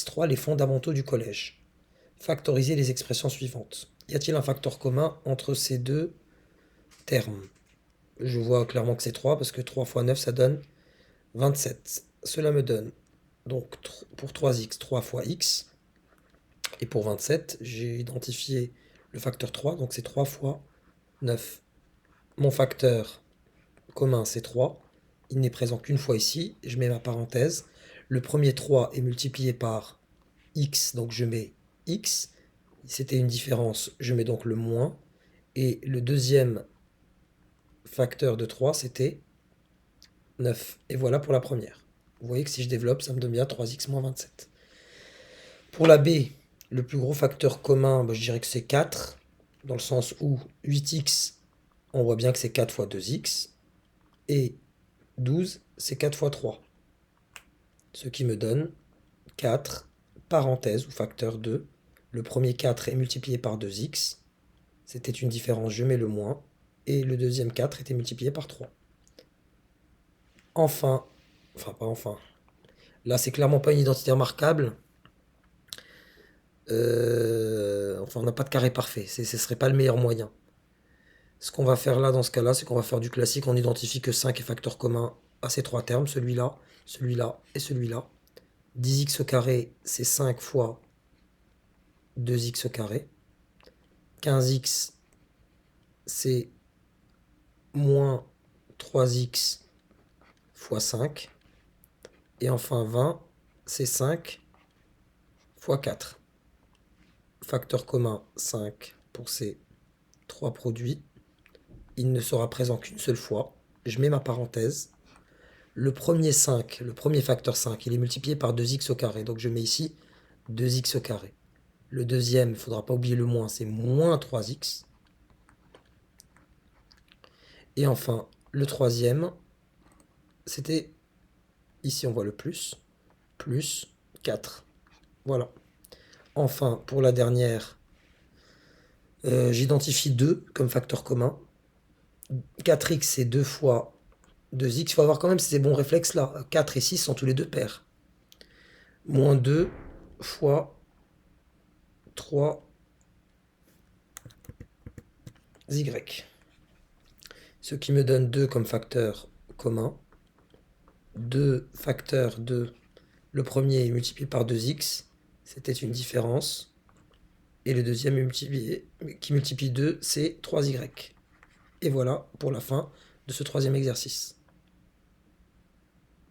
Exercice 3, les fondamentaux du collège. Factoriser les expressions suivantes. Y a-t-il un facteur commun entre ces deux termes? Je vois clairement que c'est 3 parce que 3 fois 9 ça donne 27. Cela me donne donc pour 3x 3 fois x. Et pour 27, j'ai identifié le facteur 3, donc c'est 3 fois 9. Mon facteur commun c'est 3. Il n'est présent qu'une fois ici. Je mets ma parenthèse. Le premier 3 est multiplié par x, donc je mets x. C'était une différence, je mets donc le moins. Et le deuxième facteur de 3, c'était 9. Et voilà pour la première. Vous voyez que si je développe, ça me donne bien 3x moins 27. Pour la B, le plus gros facteur commun, je dirais que c'est 4, dans le sens où 8x, on voit bien que c'est 4 fois 2x, et 12, c'est 4 fois 3. Ce qui me donne 4, parenthèse, ou facteur 2. Le premier 4 est multiplié par 2x, c'était une différence, je mets le moins, et le deuxième 4 était multiplié par 3. Enfin, pas enfin, là c'est clairement pas une identité remarquable. On n'a pas de carré parfait, ce serait pas le meilleur moyen. Ce qu'on va faire là dans ce cas-là, c'est qu'on va faire du classique, on identifie que 5 est facteur commun à ces trois termes, celui-là, celui-là et celui-là. 10x au carré, c'est 5 fois 2x au carré. 15x, c'est moins 3x fois 5. Et enfin 20, c'est 5 fois 4. Facteur commun 5 pour ces trois produits. Il ne sera présent qu'une seule fois. Je mets ma parenthèse. Le premier 5, le premier facteur 5, il est multiplié par 2x au carré. Donc je mets ici 2x au carré. Le deuxième, il ne faudra pas oublier le moins, c'est moins 3x. Et enfin, le troisième, c'était, ici on voit le plus 4. Voilà. Enfin, pour la dernière, j'identifie 2 comme facteur commun. 4x, c'est 2 fois 2x. Il faut avoir quand même ces bons réflexes là. 4 et 6 sont tous les deux pairs. Moins 2 fois 3y. Ce qui me donne 2 comme facteur commun. 2 facteurs de... Le premier est multiplié par 2x. C'était une différence. Et le deuxième est qui multiplie 2, c'est 3y. Et voilà pour la fin de ce troisième exercice.